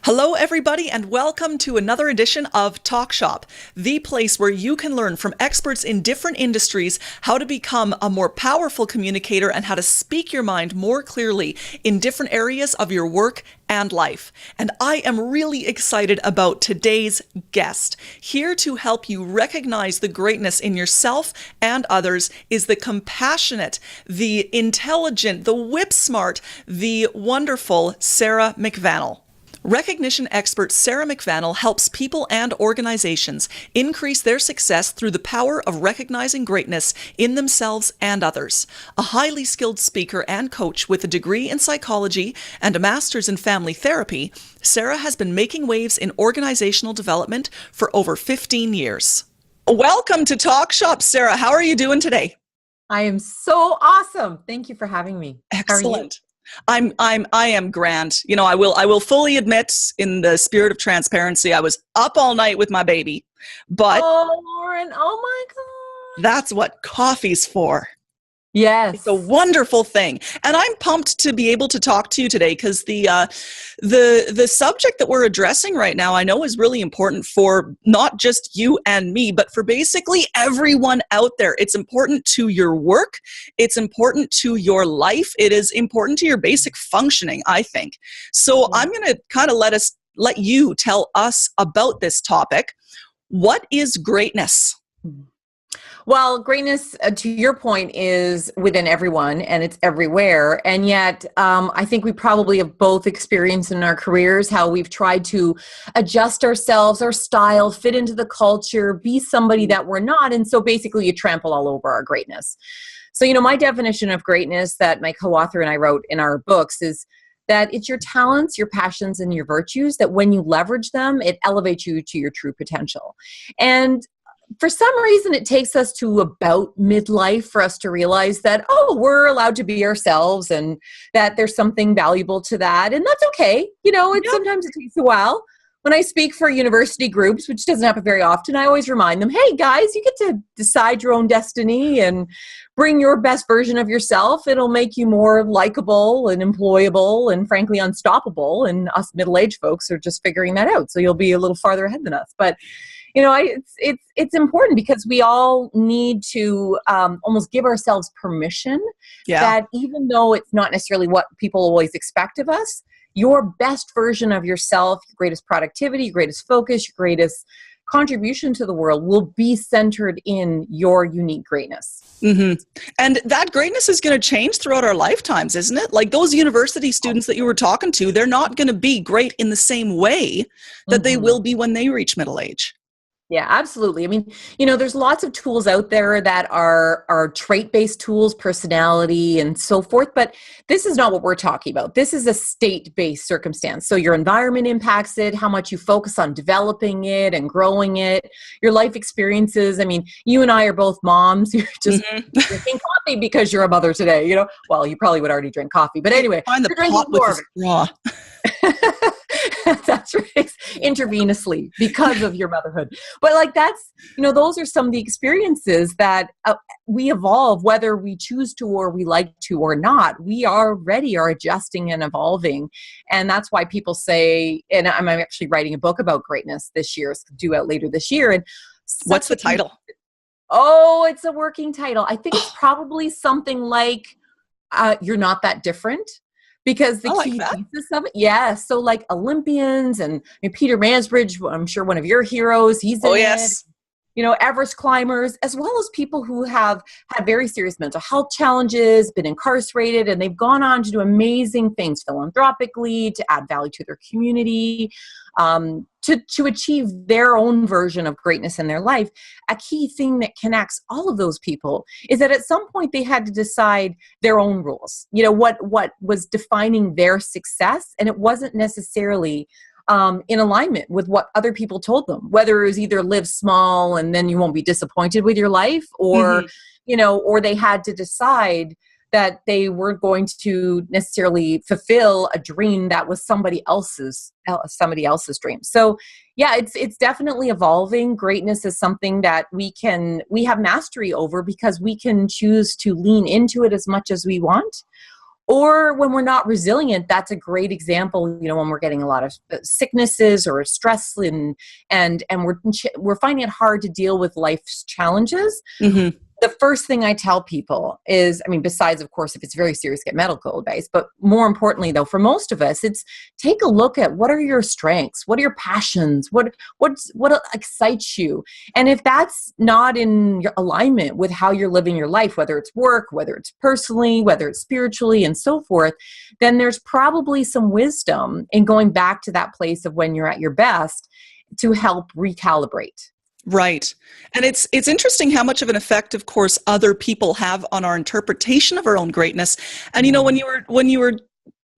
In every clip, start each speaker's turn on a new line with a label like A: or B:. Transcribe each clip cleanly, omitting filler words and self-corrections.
A: Hello, everybody, and welcome to another edition of Talk Shop, the place where you can learn from experts in different industries how to become a more powerful communicator and how to speak your mind more clearly in different areas of your work and life. And I am really excited about today's guest. Here to help you recognize the greatness in yourself and others is the compassionate, the intelligent, the whip smart, the wonderful Sarah McVanel. Recognition expert Sarah McVanel helps people and organizations increase their success through the power of recognizing greatness in themselves and others. A highly skilled speaker and coach with a degree in psychology and a master's in family therapy, Sarah has been making waves in organizational development for over 15 years. Welcome to Talk Shop, Sarah. How are you doing today?
B: I am so awesome. Thank you for having me.
A: Excellent. I am grand. You know, I will fully admit, in the spirit of transparency, I was up all night with my baby, but
B: oh, Lauren, oh my God.
A: That's what coffee's for.
B: Yes.
A: It's a wonderful thing. And I'm pumped to be able to talk to you today because the subject that we're addressing right now, I know is really important for not just you and me, but for basically everyone out there. It's important to your work. It's important to your life. It is important to your basic functioning, I think. So I'm going to kind of let you tell us about this topic. What is greatness?
B: Well, greatness, to your point, is within everyone and it's everywhere. And yet, I think we probably have both experienced in our careers how we've tried to adjust ourselves, our style, fit into the culture, be somebody that we're not. And so basically you trample all over our greatness. So, you know, my definition of greatness that my co-author and I wrote in our books is that it's your talents, your passions, and your virtues that when you leverage them, it elevates you to your true potential. And for some reason, it takes us to about midlife for us to realize that, oh, we're allowed to be ourselves and that there's something valuable to that. And that's okay. You know, sometimes it takes a while. When I speak for university groups, which doesn't happen very often, I always remind them, hey, guys, you get to decide your own destiny and bring your best version of yourself. It'll make you more likable and employable and, frankly, unstoppable. And us middle-aged folks are just figuring that out. So you'll be a little farther ahead than us. But you know, it's important because we all need to almost give ourselves permission that even though it's not necessarily what people always expect of us, your best version of yourself, your greatest productivity, your greatest focus, your greatest contribution to the world will be centered in your unique greatness.
A: Mm-hmm. And that greatness is going to change throughout our lifetimes, isn't it? Like those university students that you were talking to, they're not going to be great in the same way that they will be when they reach middle age.
B: Yeah, absolutely. I mean, you know, there's lots of tools out there that are trait-based tools, personality, and so forth. But this is not what we're talking about. This is a state-based circumstance. So your environment impacts it, how much you focus on developing it and growing it, your life experiences. I mean, you and I are both moms. You're just drinking coffee because you're a mother today. You know, well, you probably would already drink coffee. But anyway,
A: find the pot with the straw.
B: That's right. Intravenously because of your motherhood. But like that's, you know, those are some of the experiences that we evolve, whether we choose to or we like to or not. We already are adjusting and evolving. And that's why people say, and I'm actually writing a book about greatness this year. It's due out later this year. And
A: what's the title?
B: Oh, it's a working title. I think it's probably something like You're Not That Different. Because the key thesis of it, so like Olympians and Peter Mansbridge, I'm sure one of your heroes, he's in it. You know, Everest climbers, as well as people who have had very serious mental health challenges, been incarcerated, and they've gone on to do amazing things philanthropically, to add value to their community, to achieve their own version of greatness in their life. A key thing that connects all of those people is that at some point they had to decide their own rules. You know, what was defining their success, and it wasn't necessarily in alignment with what other people told them, whether it was either live small and then you won't be disappointed with your life, or, you know, or they had to decide that they weren't going to necessarily fulfill a dream that was somebody else's dream. So yeah, it's definitely evolving. Greatness is something that we have mastery over because we can choose to lean into it as much as we want, Or when we're not resilient, that's a great example, when we're getting a lot of sicknesses or stress and we're finding it hard to deal with life's challenges.
A: Mm-hmm.
B: The first thing I tell people is, besides, of course, if it's very serious, get medical advice. But more importantly, though, for most of us, it's take a look at what are your strengths? What are your passions? What excites you? And if that's not in your alignment with how you're living your life, whether it's work, whether it's personally, whether it's spiritually, and so forth, then there's probably some wisdom in going back to that place of when you're at your best to help recalibrate.
A: Right. And it's interesting how much of an effect, of course, other people have on our interpretation of our own greatness. And, when you were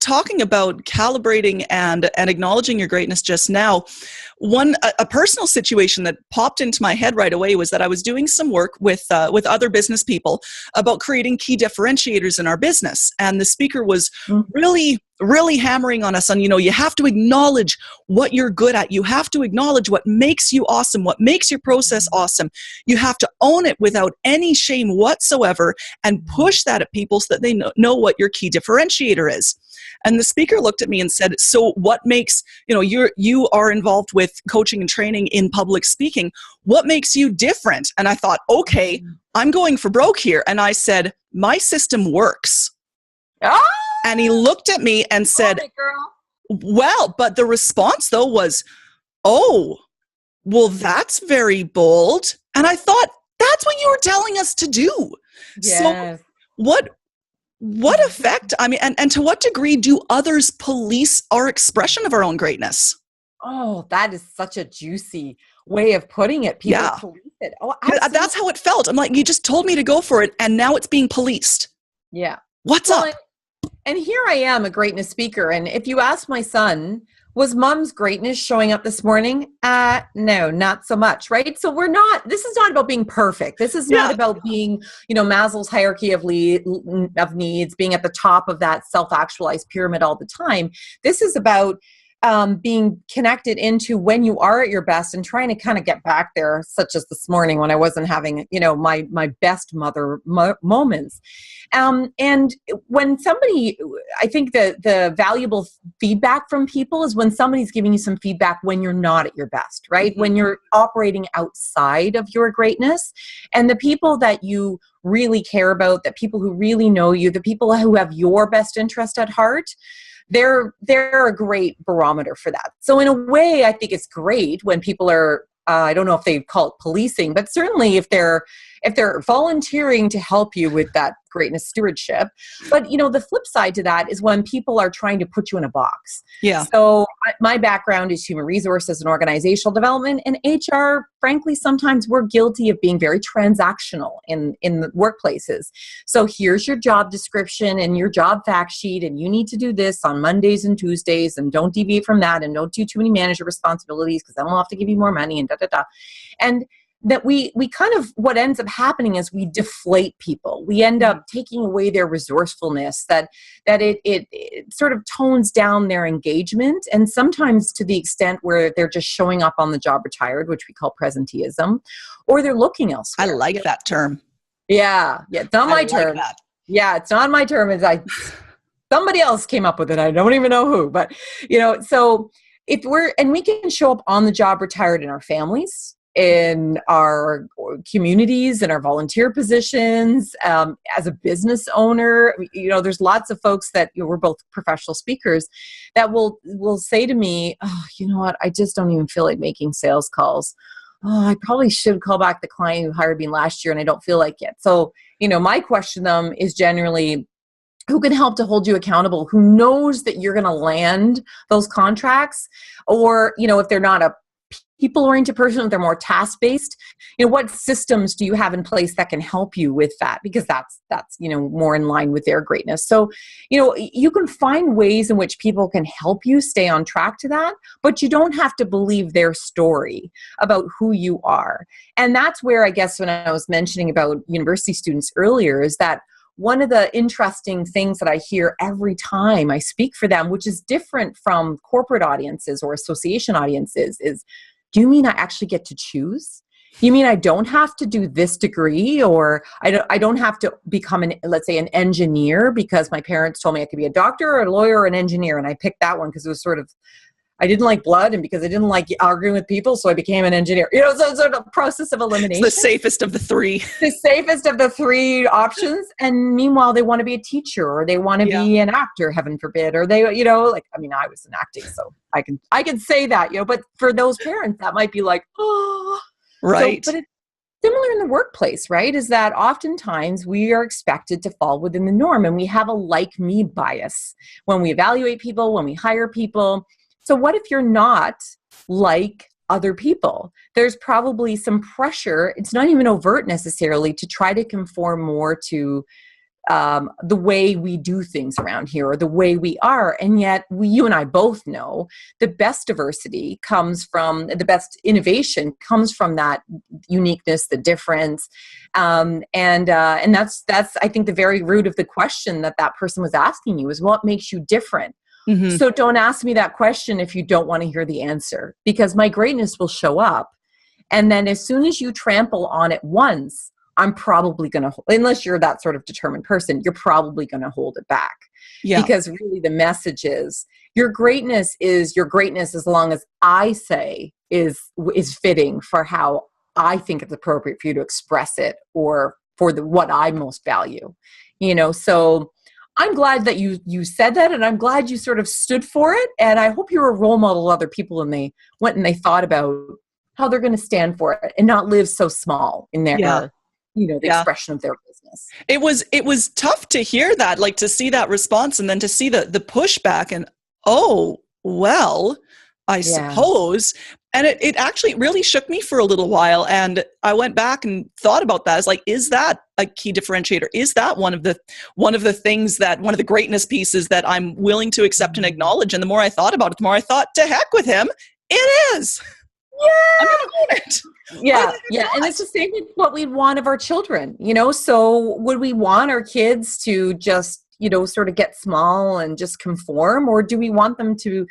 A: talking about calibrating and acknowledging your greatness just now, a personal situation that popped into my head right away was that I was doing some work with other business people about creating key differentiators in our business. And the speaker was really, really hammering on us on, you have to acknowledge what you're good at. You have to acknowledge what makes you awesome, what makes your process awesome. You have to own it without any shame whatsoever and push that at people so that they know what your key differentiator is. And the speaker looked at me and said, so what makes, you are involved with coaching and training in public speaking. What makes you different? And I thought, okay, I'm going for broke here. And I said, my system works.
B: Oh!
A: And he looked at me and said, well, but the response though was, oh, well, that's very bold. And I thought, that's what you were telling us to do.
B: Yes.
A: So what effect, and to what degree do others police our expression of our own greatness?
B: Oh, that is such a juicy way of putting it. People police it. Oh, absolutely.
A: That's how it felt. I'm like, you just told me to go for it, and now it's being policed.
B: Yeah.
A: What's up?
B: And here I am, a greatness speaker. And if you ask my son, was mom's greatness showing up this morning? No, not so much, right? So this is not about being perfect. This is not about being, Maslow's hierarchy of needs, being at the top of that self-actualized pyramid all the time. This is about being connected into when you are at your best and trying to kind of get back there, such as this morning when I wasn't having, my best mother moments. And when somebody, I think the valuable feedback from people is when somebody's giving you some feedback when you're not at your best, right? Mm-hmm. When you're operating outside of your greatness, and the people that you really care about, the people who really know you, the people who have your best interest at heart, they're a great barometer for that. So in a way, I think it's great when people are, I don't know if they call it policing, but certainly if they're volunteering to help you with that greatness stewardship. But, the flip side to that is when people are trying to put you in a box.
A: Yeah.
B: So my background is human resources and organizational development, and HR, frankly, sometimes we're guilty of being very transactional in the workplaces. So here's your job description and your job fact sheet, and you need to do this on Mondays and Tuesdays, and don't deviate from that, and don't do too many manager responsibilities because then we'll have to give you more money and da-da-da. And that we kind of, what ends up happening is we deflate people. We end up taking away their resourcefulness, that it sort of tones down their engagement, and sometimes to the extent where they're just showing up on the job retired, which we call presenteeism, or they're looking elsewhere.
A: I like that term.
B: Yeah, it's not my term.
A: That.
B: Yeah, it's not my term. Somebody else came up with it. I don't even know who, but so we can show up on the job retired in our families, in our communities, in our volunteer positions, as a business owner. There's lots of folks that, we're both professional speakers, that will say to me, oh, you know what, I just don't even feel like making sales calls. Oh, I probably should call back the client who hired me last year and I don't feel like it. So, my question to them is generally, who can help to hold you accountable? Who knows that you're going to land those contracts? Or, if they're not a people-oriented person, they're more task-based, what systems do you have in place that can help you with that? Because that's more in line with their greatness. So, you can find ways in which people can help you stay on track to that, but you don't have to believe their story about who you are. And that's where, I guess, when I was mentioning about university students earlier, is that one of the interesting things that I hear every time I speak for them, which is different from corporate audiences or association audiences, is, do you mean I actually get to choose? You mean I don't have to do this degree, or I don't have to become let's say an engineer because my parents told me I could be a doctor or a lawyer or an engineer. And I picked that one because it was sort of, I didn't like blood, and because I didn't like arguing with people, so I became an engineer. So it's sort of a process of elimination.
A: It's the safest of the three.
B: The safest of the three options. And meanwhile, they want to be a teacher, or they want to be an actor, heaven forbid, or they, like, I mean, I was in acting, so I can say that, but for those parents, that might be like, oh,
A: right.
B: So, but it's similar in the workplace, right? Is that oftentimes we are expected to fall within the norm, and we have a like me bias when we evaluate people, when we hire people. So what if you're not like other people? There's probably some pressure. It's not even overt necessarily to try to conform more to the way we do things around here, or the way we are. And yet you and I both know the best diversity comes from, the best innovation comes from that uniqueness, the difference. And that's, I think, the very root of the question that person was asking you is, what makes you different? Mm-hmm. So don't ask me that question if you don't want to hear the answer, because my greatness will show up. And then as soon as you trample on it once, I'm probably going to, unless you're that sort of determined person, you're probably going to hold it back. Yeah. Because really the message is your greatness as long as I say is fitting for how I think it's appropriate for you to express it, or for what I most value, so I'm glad that you said that, and I'm glad you sort of stood for it. And I hope you're a role model to other people, and they went and they thought about how they're going to stand for it and not live so small in their, the expression of their business.
A: It was tough to hear that, like to see that response, and then to see the pushback, and oh, well, I suppose. And it actually really shook me for a little while. And I went back and thought about that. It's like, is that a key differentiator? Is that one of the things that, one of the greatness pieces that I'm willing to accept and acknowledge? And the more I thought about it, the more I thought, to heck with him. It is.
B: Yeah.
A: I'm going to own it.
B: Yeah. Yeah. And it's the same with what we want of our children, so would we want our kids to just, sort of get small and just conform, or do we want them to,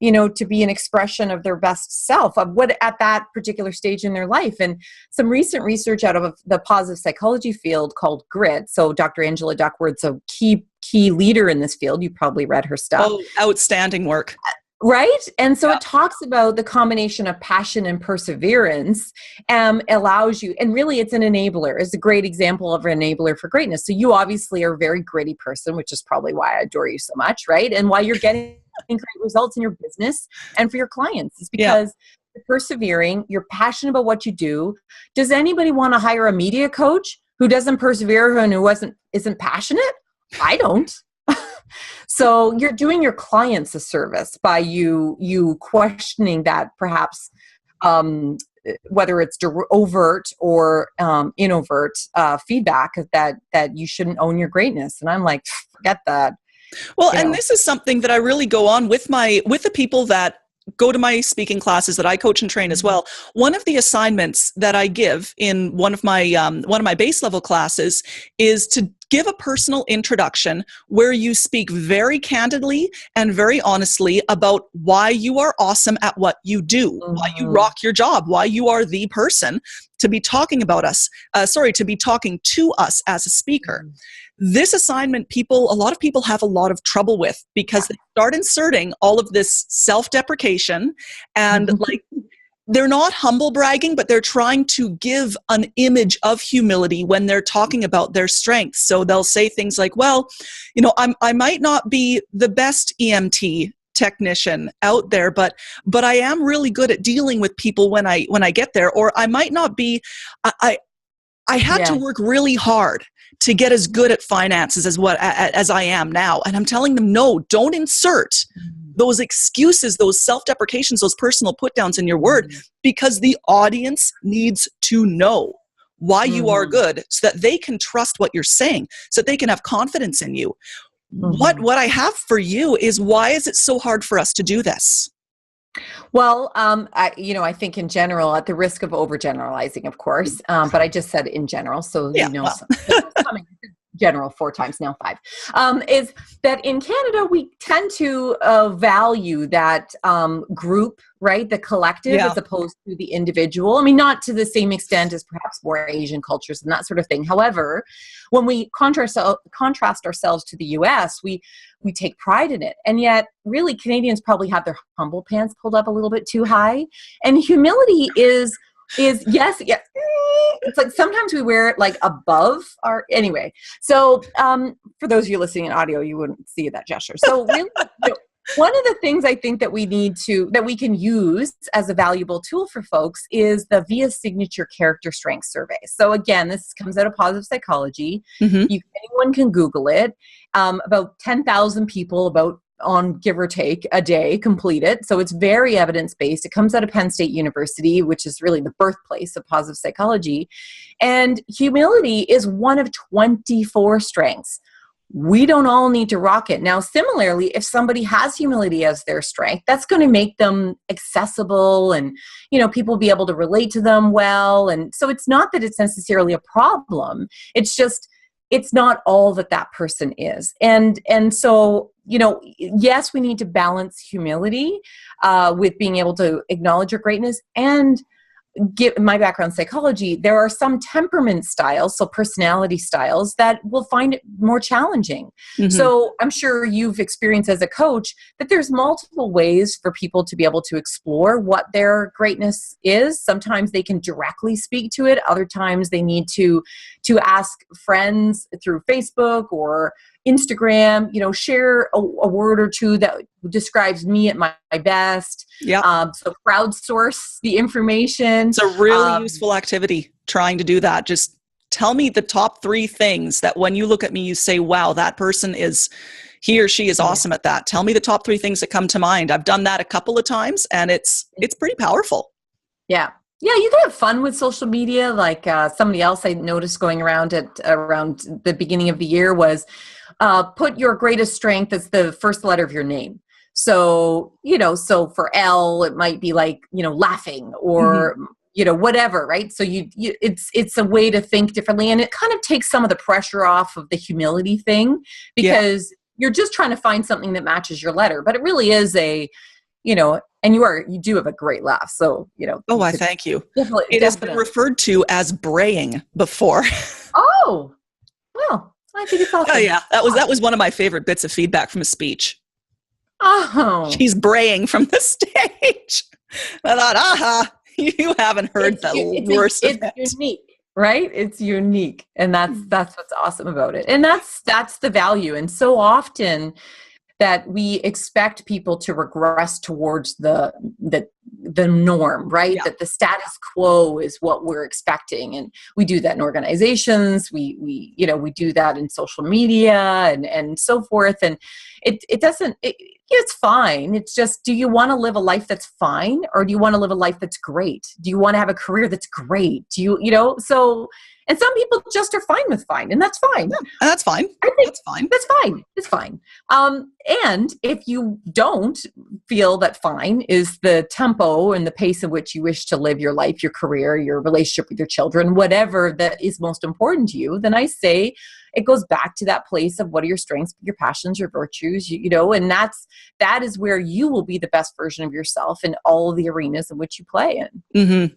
B: to be an expression of their best self, of what at that particular stage in their life? And some recent research out of the positive psychology field called Grit. So Dr. Angela Duckworth's a key leader in this field. You probably read her stuff.
A: Oh, outstanding work.
B: Right? And so it talks about the combination of passion and perseverance allows you, and really it's an enabler. It's a great example of an enabler for greatness. So you obviously are a very gritty person, which is probably why I adore you so much, right? And why you're getting great results in your business and for your clients is because you're persevering, you're passionate about what you do. Does anybody want to hire a media coach who doesn't persevere and who isn't passionate? I don't. So you're doing your clients a service by you questioning that, perhaps whether it's overt or inovert feedback that you shouldn't own your greatness. And I'm like, forget that.
A: Well, and this is something that I really go on with the people that go to my speaking classes that I coach and train as well. One of the assignments that I give in one of my base level classes is to give a personal introduction where you speak very candidly and very honestly about why you are awesome at what you do, why you rock your job, why you are the person to be talking about us, to be talking to us as a speaker. This assignment, a lot of people have a lot of trouble with, because they start inserting all of this self-deprecation and like, they're not humble bragging, but they're trying to give an image of humility when they're talking about their strengths. So they'll say things like, well, I might not be the best EMT technician out there, but I am really good at dealing with people when I get there. Or I might not be, I had to work really hard to get as good at finances as I am now. And I'm telling them, no, don't insert those excuses, those self-deprecations, those personal put-downs in your word, because the audience needs to know why you are good, so that they can trust what you're saying, so that they can have confidence in you. What I have for you is, why is it so hard for us to do this?
B: Well, I think in general, at the risk of overgeneralizing, of course, but I just said in general, so general 4 times, now 5, is that in Canada, we tend to value that group, right? The collective as opposed to the individual. I mean, not to the same extent as perhaps more Asian cultures and that sort of thing. However, when we contrast ourselves to the US, we take pride in it. And yet, really, Canadians probably have their humble pants pulled up a little bit too high. And humility is yes. It's like sometimes we wear it like above our, anyway. So for those of you listening in audio, you wouldn't see that gesture. So really, one of the things I think that we can use as a valuable tool for folks is the VIA Signature Character Strength Survey. So again, this comes out of positive psychology. Anyone can Google it. About 10,000 people, on give or take a day, complete it. So it's very evidence-based. It comes out of Penn State University, which is really the birthplace of positive psychology. And humility is one of 24 strengths. We don't all need to rock it. Now, similarly, if somebody has humility as their strength, that's going to make them accessible and, people be able to relate to them well. And so it's not that it's necessarily a problem. It's just, it's not all that person is. And so, yes, we need to balance humility with being able to acknowledge your greatness. And my background in psychology, there are some temperament styles, so personality styles, that will find it more challenging. So I'm sure you've experienced as a coach that there's multiple ways for people to be able to explore what their greatness is. Sometimes they can directly speak to it. Other times they need to ask friends through Facebook or Instagram, share a word or two that describes me at my best. So crowdsource the information.
A: It's a really useful activity trying to do that. Just tell me the top 3 things that when you look at me, you say, wow, that person he or she is awesome at that. Tell me the top 3 things that come to mind. I've done that a couple of times and it's pretty powerful.
B: Yeah, you can have fun with social media. Like somebody else I noticed going around the beginning of the year was put your greatest strength as the first letter of your name. So, so for L, it might be like, laughing or, whatever, right? So it's a way to think differently. And it kind of takes some of the pressure off of the humility thing because you're just trying to find something that matches your letter. But it really is and you do have a great laugh. So,
A: Oh, I thank you.
B: Definitely.
A: Has been referred to as braying before.
B: Oh, well, I think it's awesome.
A: Oh, yeah. That was one of my favorite bits of feedback from a speech.
B: Oh.
A: She's braying from the stage. I thought, you haven't heard the worst of it.
B: It's unique, right? It's unique. And that's what's awesome about it. And that's the value. And so often that we expect people to regress towards the norm, right?
A: Yeah.
B: That the status quo is what we're expecting. And we do that in organizations. We do that in social media and so forth. And it's fine. It's just, do you want to live a life that's fine? Or do you want to live a life that's great? Do you want to have a career that's great? And some people just are fine with fine, and that's fine.
A: Yeah, that's fine.
B: I think
A: that's fine.
B: That's fine. It's fine. And if you don't feel that fine is the tempo and the pace at which you wish to live your life, your career, your relationship with your children, whatever that is most important to you, then I say it goes back to that place of what are your strengths, your passions, your virtues, and that is where you will be the best version of yourself in all the arenas in which you play in.
A: Mm-hmm.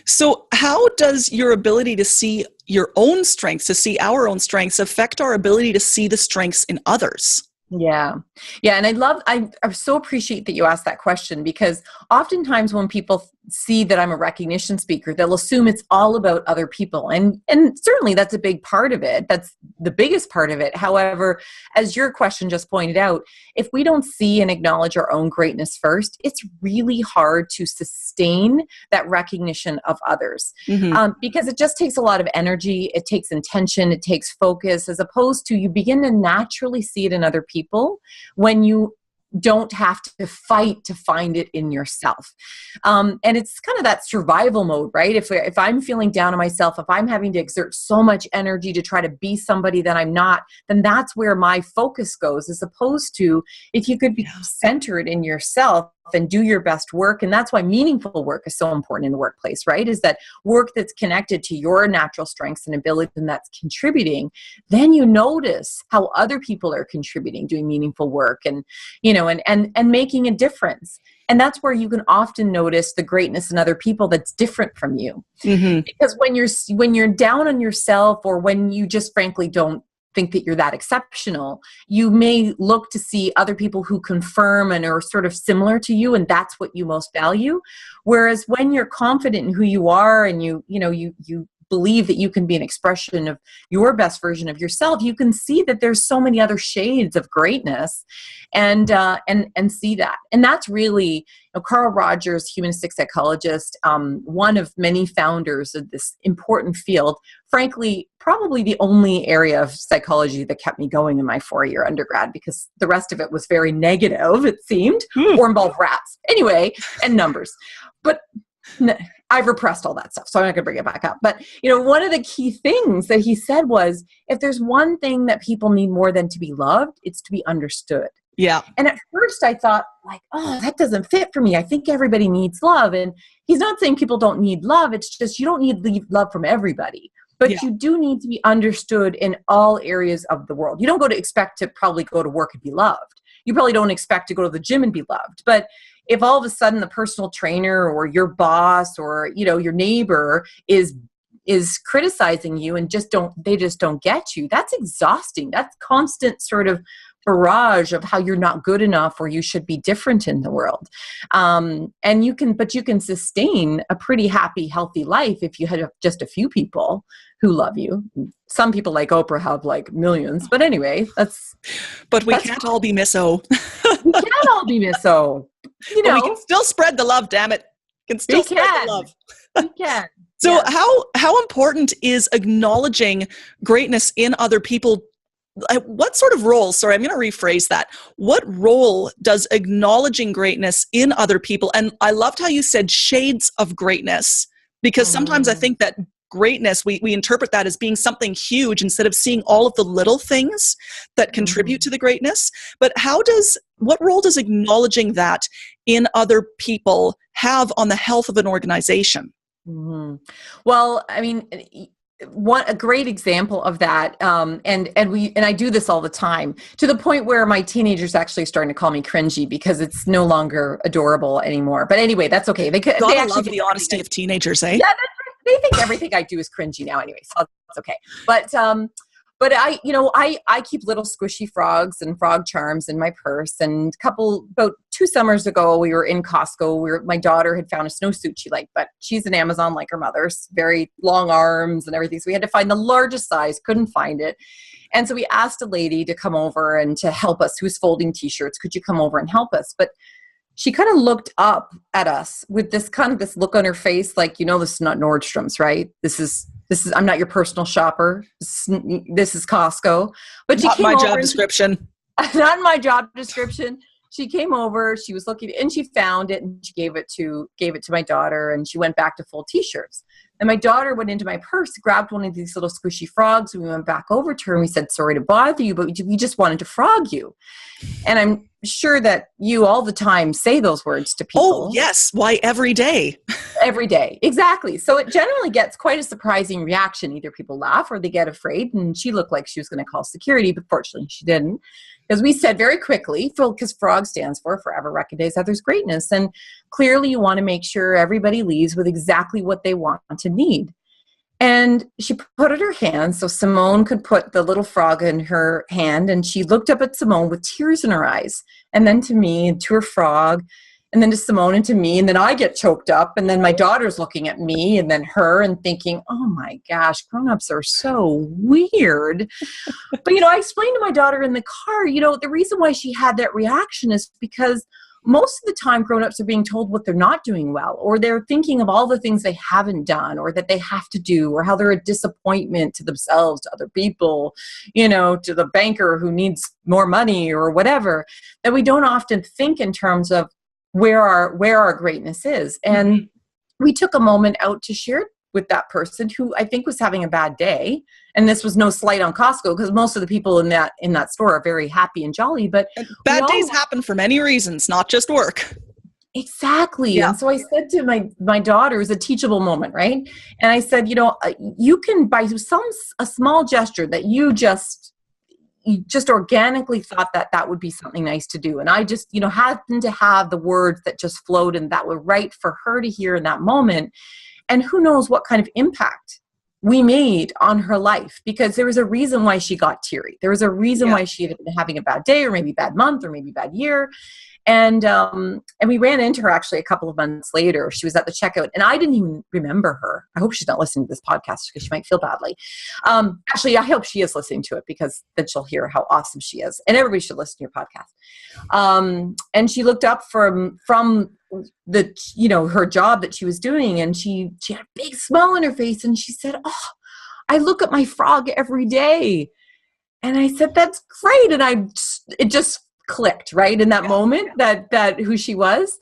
A: So how does your ability to see your own strengths, to see our own strengths, affect our ability to see the strengths in others?
B: Yeah. And I so appreciate that you asked that question, because oftentimes when people see that I'm a recognition speaker, they'll assume it's all about other people. And certainly that's a big part of it. That's the biggest part of it. However, as your question just pointed out, if we don't see and acknowledge our own greatness first, it's really hard to sustain that recognition of others. Because it just takes a lot of energy. It takes intention. It takes focus, as opposed to you begin to naturally see it in other people when you don't have to fight to find it in yourself. And it's kind of that survival mode, right? If I'm feeling down on myself, if I'm having to exert so much energy to try to be somebody that I'm not, then that's where my focus goes, as opposed to if you could be centered in yourself and do your best work. And that's why meaningful work is so important in the workplace, right? Is that work that's connected to your natural strengths and abilities and that's contributing. Then you notice how other people are contributing, doing meaningful work and, and making a difference. And that's where you can often notice the greatness in other people that's different from you.
A: Mm-hmm.
B: Because when you're down on yourself, or when you just frankly don't think that you're that exceptional, you may look to see other people who confirm and are sort of similar to you, and that's what you most value. Whereas when you're confident in who you are, and you believe that you can be an expression of your best version of yourself, you can see that there's so many other shades of greatness, and see that. And that's really, Carl Rogers, humanistic psychologist, one of many founders of this important field, frankly, probably the only area of psychology that kept me going in my 4-year undergrad, because the rest of it was very negative, it seemed, or involved rats. Anyway, and numbers. But I've repressed all that stuff, so I'm not going to bring it back up. But, one of the key things that he said was, if there's one thing that people need more than to be loved, it's to be understood.
A: Yeah.
B: And at first I thought, oh, that doesn't fit for me. I think everybody needs love. And he's not saying people don't need love. It's just, you don't need love from everybody. But you do need to be understood in all areas of the world. You don't expect to probably go to work and be loved. You probably don't expect to go to the gym and be loved. But if all of a sudden the personal trainer or your boss or, your neighbor is criticizing you and they just don't get you, that's exhausting. That's constant sort of barrage of how you're not good enough or you should be different in the world. And you can sustain a pretty happy, healthy life if you had just a few people who love you. Some people like Oprah have millions, but anyway,
A: But we can't all be Miss O.
B: We can't all be Miss O.
A: We can still spread the love, damn it. We can still spread the love.
B: We can.
A: So how important is acknowledging greatness in other people? What sort of role, sorry, I'm going to rephrase that. What role does acknowledging greatness in other people, and I loved how you said shades of greatness, because sometimes I think that greatness, we interpret that as being something huge instead of seeing all of the little things that contribute to the greatness. But what role does acknowledging that in other people have on the health of an organization?
B: Mm-hmm. Well, I mean, a great example of that, and I do this all the time, to the point where my teenagers actually starting to call me cringy because it's no longer adorable anymore. But anyway, that's okay. They
A: love the honesty of teenagers, eh?
B: Yeah, they think everything I do is cringy now anyway, so that's okay. But I keep little squishy frogs and frog charms in my purse. And about 2 summers ago, we were in Costco. My daughter had found a snowsuit she liked, but she's an Amazon like her mother's, very long arms and everything. So we had to find the largest size, couldn't find it. And so we asked a lady to come over and to help us, who was folding t-shirts. Could you come over and help us? But she kind of looked up at us with this look on her face, like, this is not Nordstrom's, right? This is, I'm not your personal shopper. This is Costco. But she
A: not
B: came
A: my
B: over
A: job description.
B: Not my job description. She came over, she was looking, and she found it, and she gave it to my daughter, and she went back to fold t-shirts. And my daughter went into my purse, grabbed one of these little squishy frogs, and we went back over to her, and we said, sorry to bother you, but we just wanted to frog you. And I'm sure that you all the time say those words to people.
A: Oh, yes. Why, every day.
B: Every day. Exactly. So it generally gets quite a surprising reaction. Either people laugh or they get afraid. And she looked like she was going to call security, but fortunately she didn't. Because we said very quickly, because FROG stands for Forever Recognize Others' Greatness. And clearly you want to make sure everybody leaves with exactly what they want to need. And she put out her hand so Simone could put the little frog in her hand. And she looked up at Simone with tears in her eyes. And then to me, and to her frog, and then to Simone and to me. And then I get choked up. And then my daughter's looking at me and then her and thinking, oh my gosh, grown-ups are so weird. But, I explained to my daughter in the car, the reason why she had that reaction is because most of the time grown-ups are being told what they're not doing well, or they're thinking of all the things they haven't done or that they have to do, or how they're a disappointment to themselves, to other people, to the banker who needs more money or whatever, that we don't often think in terms of where our greatness is. And we took a moment out to share with that person who I think was having a bad day. And this was no slight on Costco, because most of the people in that store are very happy and jolly. But
A: bad days happen for many reasons, not just work.
B: Exactly.
A: Yeah.
B: And so I said to my daughter, it was a teachable moment, right? And I said, you can, by a small gesture that you just organically thought that that would be something nice to do. And I just, happened to have the words that just flowed and that were right for her to hear in that moment. And who knows what kind of impact we made on her life, because there was a reason why she got teary. There was a reason why she had been having a bad day or maybe bad month or maybe bad year. And we ran into her actually a couple of months later. She was at the checkout and I didn't even remember her. I hope she's not listening to this podcast because she might feel badly. Actually, I hope she is listening to it because then she'll hear how awesome she is. And everybody should listen to your podcast. And she looked up from the, her job that she was doing, and she had a big smile on her face and she said, "Oh, I look at my frog every day." And I said, "That's great." And it just clicked right in that moment that who she was.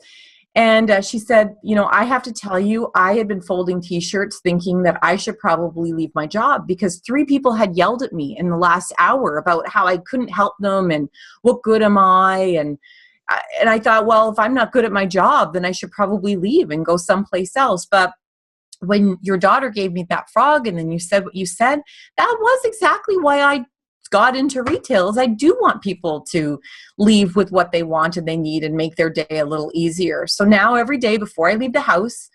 B: And she said, "I have to tell you, I had been folding t-shirts thinking that I should probably leave my job because 3 people had yelled at me in the last hour about how I couldn't help them and what good am I?" And I thought, well, if I'm not good at my job, then I should probably leave and go someplace else. But when your daughter gave me that frog and then you said what you said, that was exactly why I got into retail. Is I do want people to leave with what they want and they need and make their day a little easier. So now every day before I leave the house,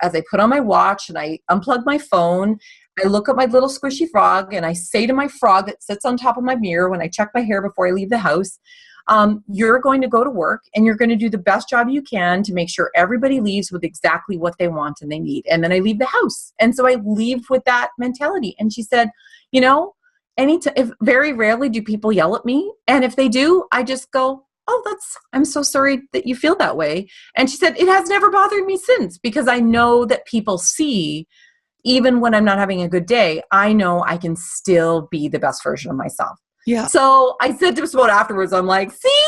B: as I put on my watch and I unplug my phone, I look at my little squishy frog and I say to my frog that sits on top of my mirror when I check my hair before I leave the house, you're going to go to work and you're going to do the best job you can to make sure everybody leaves with exactly what they want and they need. And then I leave the house. And so I leave with that mentality. And she said, if very rarely do people yell at me. And if they do, I just go, "Oh, I'm so sorry that you feel that way." And she said, "It has never bothered me since, because I know that people see, even when I'm not having a good day, I know I can still be the best version of myself."
A: Yeah.
B: So I said to Simone afterwards, I'm like, see,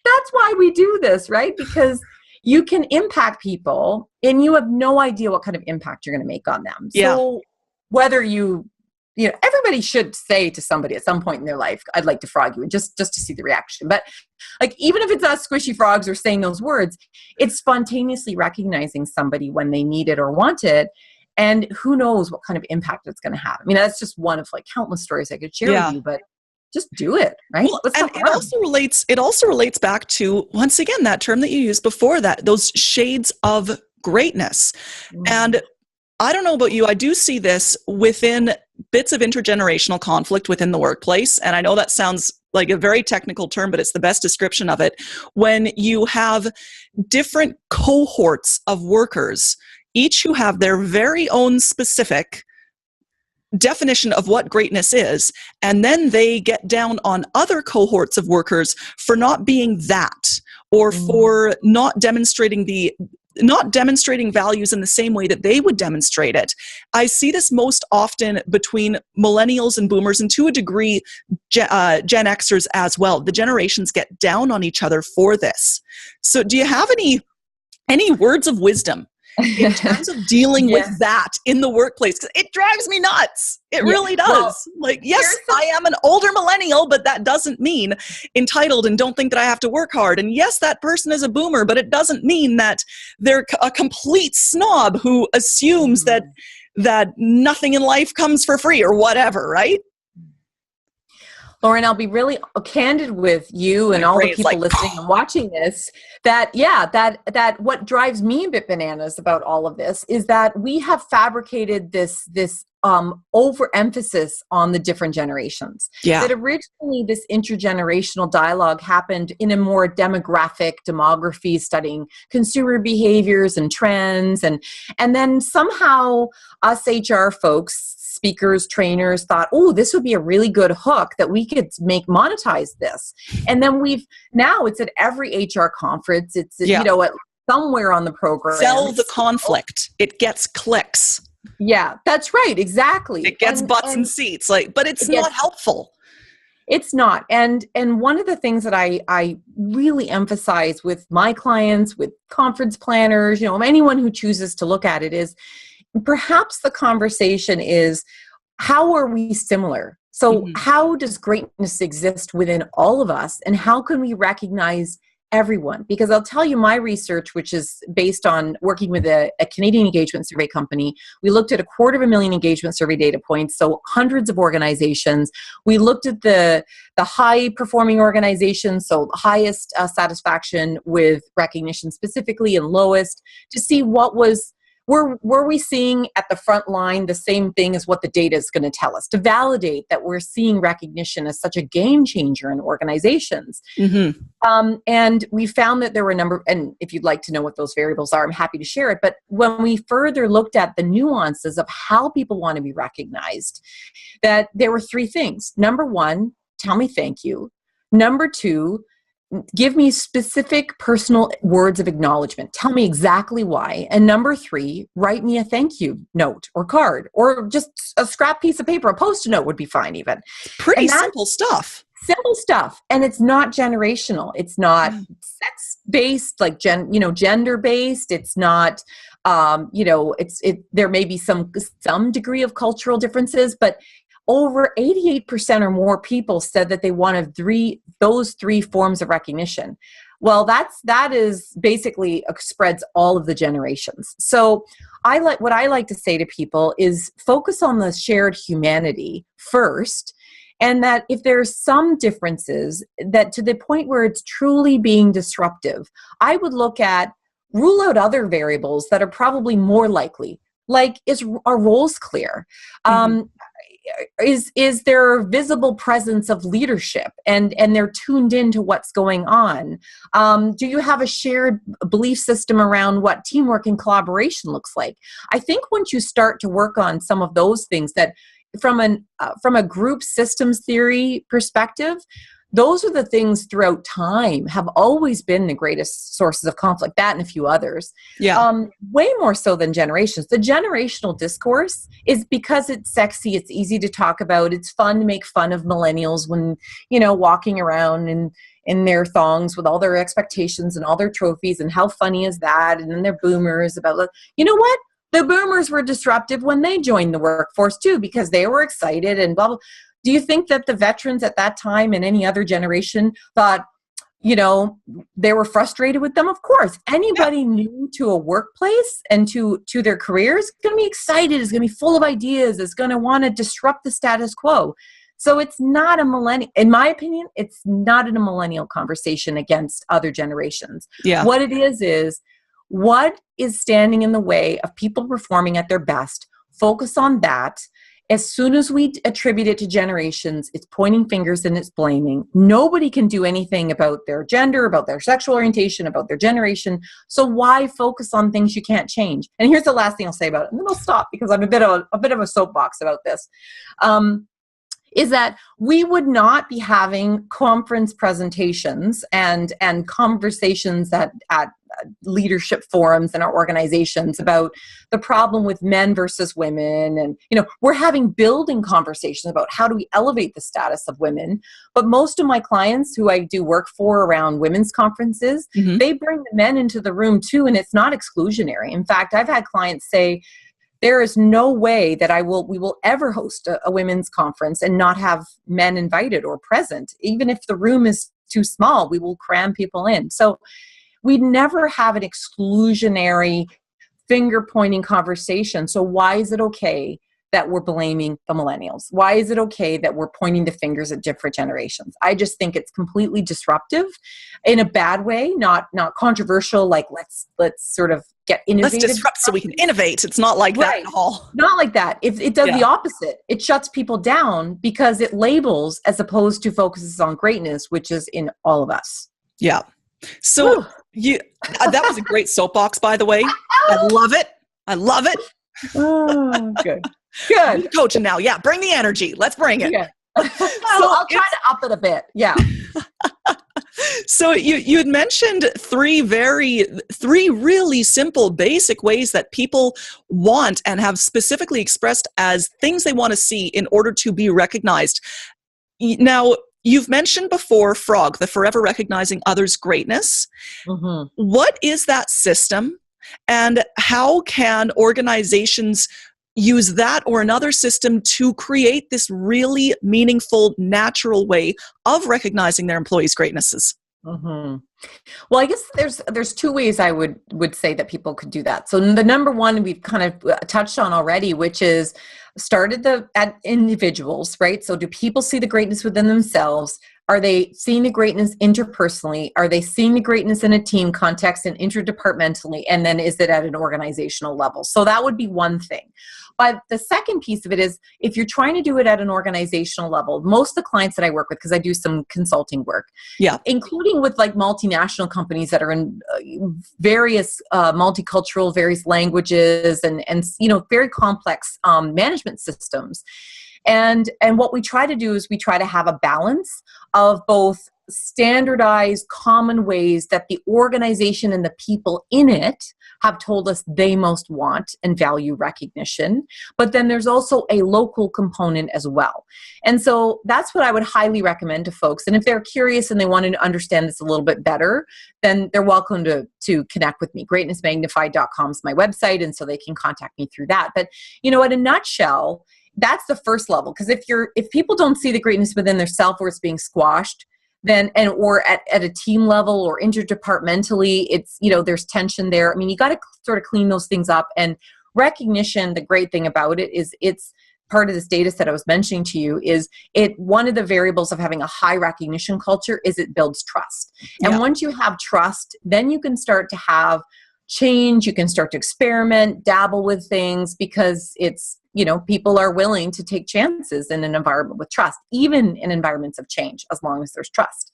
B: that's why we do this, right? Because you can impact people and you have no idea what kind of impact you're going to make on them.
A: Yeah.
B: So whether everybody should say to somebody at some point in their life, "I'd like to frog you," and just to see the reaction. But like, even if it's us squishy frogs or saying those words, it's spontaneously recognizing somebody when they need it or want it. And who knows what kind of impact it's going to have. I mean, that's just one of like countless stories I could share with you, but just do it, right?
A: Well, and it also relates back to, once again, that term that you used before that, those shades of greatness. And I don't know about you, I do see this within bits of intergenerational conflict within the workplace. And I know that sounds like a very technical term, but it's the best description of it. When you have different cohorts of workers, each who have their very own specific definition of what greatness is, and then they get down on other cohorts of workers for not being that, or for not demonstrating values in the same way that they would demonstrate it. I see this most often between millennials and boomers, and to a degree Gen Xers as well. The generations get down on each other for this. So do you have any words of wisdom in terms of dealing with that in the workplace? 'Cause it drives me nuts. It really does. Well, yes, I am an older millennial, but that doesn't mean entitled and don't think that I have to work hard. And yes, that person is a boomer, but it doesn't mean that they're a complete snob who assumes that nothing in life comes for free or whatever, right?
B: Lauren, I'll be really candid with you and all the people listening and watching this, that what drives me a bit bananas about all of this is that we have fabricated this overemphasis on the different generations.
A: Yeah.
B: That originally this intergenerational dialogue happened in a more demography, studying consumer behaviors and trends. And then somehow us HR folks, speakers, trainers thought, "Oh, this would be a really good hook that we could monetize this." And then now it's at every HR conference. It's, at somewhere on the program.
A: Sell the conflict. It gets clicks.
B: Yeah, that's right. Exactly.
A: It gets butts and seats, but it's not helpful.
B: It's not. And one of the things that I really emphasize with my clients, with conference planners, anyone who chooses to look at it, is perhaps the conversation is, how are we similar? So how does greatness exist within all of us? And how can we recognize everyone, because I'll tell you my research, which is based on working with a Canadian engagement survey company. We looked at 250,000 engagement survey data points, so hundreds of organizations. We looked at the high performing organizations, so highest satisfaction with recognition specifically, and lowest, to see what was, were we seeing at the front line the same thing as what the data is going to tell us, to validate that we're seeing recognition as such a game changer in organizations.
A: Mm-hmm.
B: And we found that there were a number, and if you'd like to know what those variables are, I'm happy to share it. But when we further looked at the nuances of how people want to be recognized, that there were 3 things. Number 1, tell me thank you. Number 2, give me specific personal words of acknowledgement. Tell me exactly why. And number 3, write me a thank you note or card, or just a scrap piece of paper. A Post-it note would be fine even.
A: Pretty simple stuff.
B: Simple stuff. And it's not generational. It's not sex-based, like gender-based. It's not, there may be some degree of cultural differences, but over 88% or more people said that they wanted those 3 forms of recognition. Well, that is basically spreads all of the generations. So what I like to say to people is focus on the shared humanity first, and that if there's some differences, that to the point where it's truly being disruptive, I would rule out other variables that are probably more likely. Like, are roles clear? Mm-hmm. Is there visible presence of leadership, and they're tuned into what's going on? Do you have a shared belief system around what teamwork and collaboration looks like? I think once you start to work on some of those things, that from a group systems theory perspective, those are the things throughout time have always been the greatest sources of conflict, that and a few others.
A: Yeah.
B: Way more so than generations. The generational discourse is because it's sexy, it's easy to talk about, it's fun to make fun of millennials when, walking around in their thongs with all their expectations and all their trophies, and how funny is that? And then they're boomers about, you know what? The boomers were disruptive when they joined the workforce too, because they were excited and blah, blah. Do you think that the veterans at that time and any other generation thought, they were frustrated with them? Of course. Anybody new to a workplace and to their careers is going to be excited, is going to be full of ideas, is going to want to disrupt the status quo. So it's not in my opinion, it's not in a millennial conversation against other generations.
A: Yeah.
B: What it is what is standing in the way of people performing at their best? Focus on that. As soon as we attribute it to generations, it's pointing fingers and it's blaming. Nobody can do anything about their gender, about their sexual orientation, about their generation. So why focus on things you can't change? And here's the last thing I'll say about it, and then I'll stop because I'm a bit of a soapbox about this. Is that we would not be having conference presentations and conversations at leadership forums in our organizations about the problem with men versus women. And, we're having building conversations about how do we elevate the status of women. But most of my clients who I do work for around women's conferences, mm-hmm. they bring the men into the room too, and it's not exclusionary. In fact, I've had clients say, there is no way that we will ever host a women's conference and not have men invited or present. Even if the room is too small, we will cram people in. So we'd never have an exclusionary finger-pointing conversation. So why is it okay that we're blaming the millennials? Why is it okay that we're pointing the fingers at different generations? I just think it's completely disruptive in a bad way, not controversial, like let's sort of get innovative.
A: Let's disrupt so we can innovate. It's not like that at all.
B: Not like that. If it does the opposite, it shuts people down because it labels as opposed to focuses on greatness, which is in all of us.
A: Yeah. So that was a great soapbox, by the way. I love it.
B: Oh, good.
A: Good. Coaching now. Yeah. Bring the energy. Let's bring it.
B: Yeah. So I'll try to up it a bit. Yeah.
A: So you had mentioned three really simple, basic ways that people want and have specifically expressed as things they want to see in order to be recognized. Now, you've mentioned before FROG, the Forever Recognizing Others' Greatness. Mm-hmm. What is that system, and how can organizations use that or another system to create this really meaningful, natural way of recognizing their employees' greatnesses?
B: Hmm. Well, I guess there's two ways I would say that people could do that. So the number one we've kind of touched on already, which is started at individuals, right? So do people see the greatness within themselves? Are they seeing the greatness interpersonally? Are they seeing the greatness in a team context and interdepartmentally? And then is it at an organizational level? So that would be one thing. But the second piece of it is if you're trying to do it at an organizational level, most of the clients that I work with, because I do some consulting work,
A: Yeah.
B: including with like multinational companies that are in various multicultural, various languages and very complex management systems. And what we try to do is we try to have a balance of both standardized common ways that the organization and the people in it have told us they most want and value recognition. But then there's also a local component as well. And so that's what I would highly recommend to folks. And if they're curious and they want to understand this a little bit better, then they're welcome to connect with me. Greatnessmagnified.com is my website. And so they can contact me through that. But, in a nutshell, that's the first level. Because if people don't see the greatness within their self or it's being squashed, then or at a team level or interdepartmentally, it's there's tension there. I mean, you got to sort of clean those things up. And recognition, the great thing about it is it's part of this data set I was mentioning to you is one of the variables of having a high recognition culture is it builds trust. And once you have trust, then you can start to have change. You can start to experiment, dabble with things because it's people are willing to take chances in an environment with trust, even in environments of change, as long as there's trust.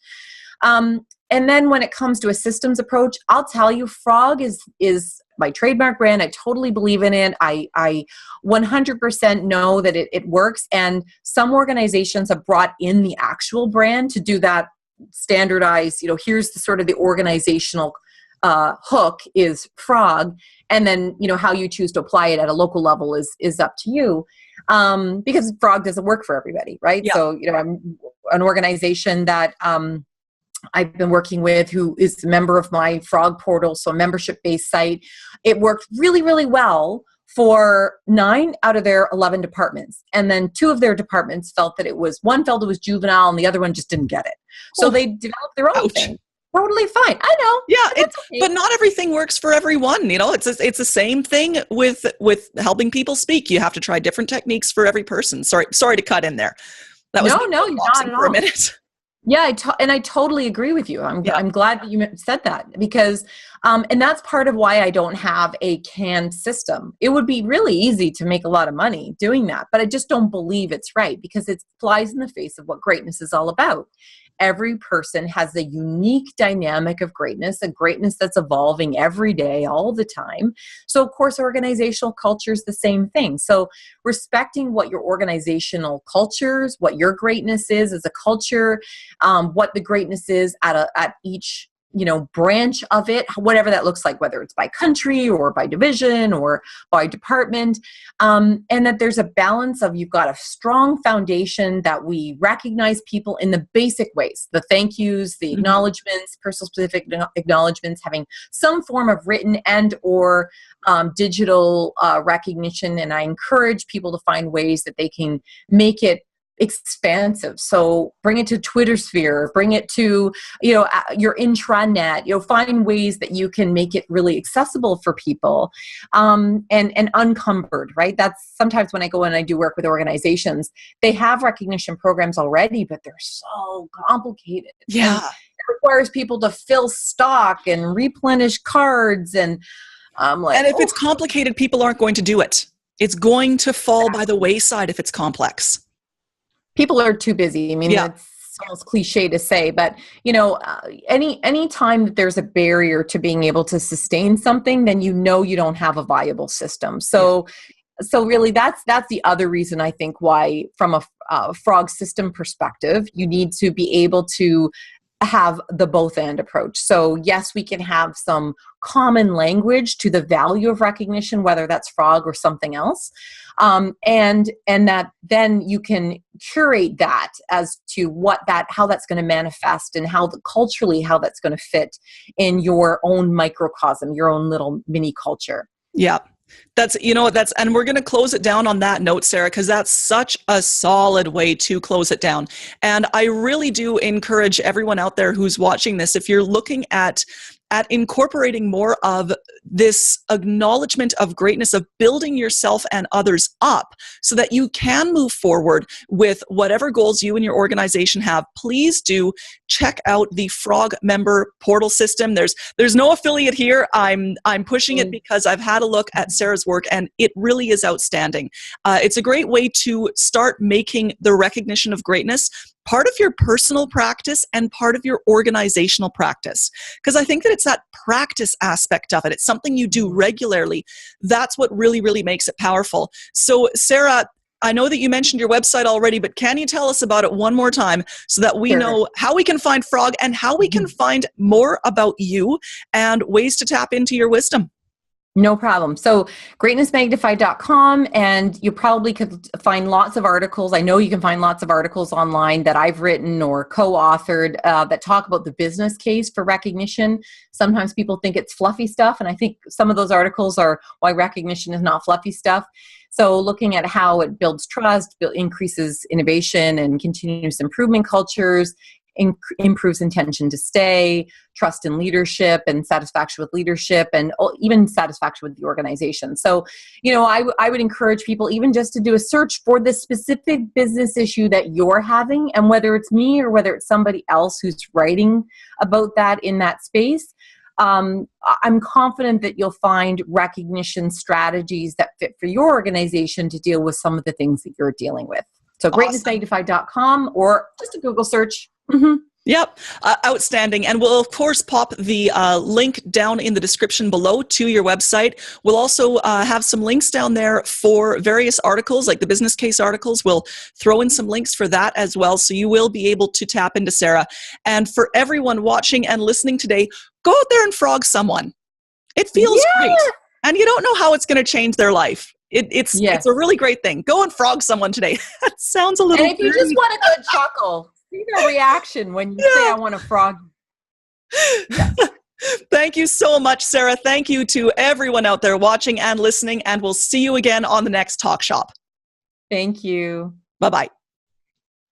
B: And then when it comes to a systems approach, I'll tell you, Frog is my trademark brand. I totally believe in it. I 100% know that it works. And some organizations have brought in the actual brand to do that standardized, here's the sort of the organizational hook is Frog. And then, how you choose to apply it at a local level is up to you. Because Frog doesn't work for everybody, right? Yeah. So, I'm an organization that I've been working with who is a member of my Frog portal, so a membership-based site. It worked really, really well for 9 out of their 11 departments. And then 2 of their departments one felt it was juvenile and the other one just didn't get it. So they developed their own thing. Totally fine. I know.
A: Yeah, but not everything works for everyone. It's the same thing with helping people speak. You have to try different techniques for every person. Sorry to cut in there. That was
B: no, you're not at all.
A: For a minute.
B: Yeah, I totally agree with you. I'm glad that you said that because, and that's part of why I don't have a canned system. It would be really easy to make a lot of money doing that, but I just don't believe it's right because it flies in the face of what greatness is all about. Every person has a unique dynamic of greatness, a greatness that's evolving every day, all the time. So, of course, organizational culture is the same thing. So, respecting what your organizational cultures, what your greatness is as a culture, what the greatness is at each branch of it, whatever that looks like, whether it's by country or by division or by department, and that there's a balance of you've got a strong foundation that we recognize people in the basic ways, the thank yous, the acknowledgements, personal specific acknowledgements, having some form of written and or digital recognition. And I encourage people to find ways that they can make it expansive. So bring it to Twitter sphere, bring it to, your intranet, find ways that you can make it really accessible for people, and uncumbered, right? That's sometimes when I go and I do work with organizations, they have recognition programs already, but they're so complicated.
A: Yeah.
B: And it requires people to fill stock and replenish cards. And
A: and if it's complicated, people aren't going to do it. It's going to fall by the wayside if it's complex.
B: People are too busy. I mean, that's almost cliche to say, but any time that there's a barrier to being able to sustain something, then you don't have a viable system. So really, that's the other reason I think why, from a Frog system perspective, you need to be able to have the both and approach. So yes, we can have some common language to the value of recognition, whether that's Frog or something else. And that then you can curate that as to how that's going to manifest and culturally how that's going to fit in your own microcosm, your own little mini culture.
A: Yeah. And we're going to close it down on that note, Sarah, because that's such a solid way to close it down. And I really do encourage everyone out there who's watching this, if you're looking at incorporating more of this acknowledgement of greatness, of building yourself and others up so that you can move forward with whatever goals you and your organization have, please do check out the Frog member portal system. There's no affiliate here. I'm pushing it because I've had a look at Sarah's work and it really is outstanding. It's a great way to start making the recognition of greatness part of your personal practice and part of your organizational practice. Because I think that it's that practice aspect of it. It's something you do regularly. That's what really, really makes it powerful. So, Sarah, I know that you mentioned your website already, but can you tell us about it one more time so that we know how we can find Frog and how we can find more about you and ways to tap into your wisdom?
B: No problem. So greatnessmagnified.com, and you probably could find lots of articles. I know you can find lots of articles online that I've written or co-authored that talk about the business case for recognition. Sometimes people think it's fluffy stuff, and I think some of those articles are why recognition is not fluffy stuff. So looking at how it builds trust, increases innovation and continuous improvement cultures, improves intention to stay, trust in leadership and satisfaction with leadership, and even satisfaction with the organization. So, I would encourage people even just to do a search for the specific business issue that you're having, and whether it's me or whether it's somebody else who's writing about that in that space. I'm confident that you'll find recognition strategies that fit for your organization to deal with some of the things that you're dealing with. So greatnessmagnified.com or just a Google search. Mm-hmm.
A: Yep. Outstanding. And we'll, of course, pop the link down in the description below to your website. We'll also have some links down there for various articles, like the business case articles. We'll throw in some links for that as well. So you will be able to tap into Sarah. And for everyone watching and listening today, go out there and frog someone. It feels great. And you don't know how it's going to change their life. It's a really great thing. Go and frog someone today. That sounds a little
B: And if you just want a good chuckle, see their reaction when you say, I want to frog. Yeah.
A: Thank you so much, Sarah. Thank you to everyone out there watching and listening, and we'll see you again on the next Talk Shop.
B: Thank you.
A: Bye-bye.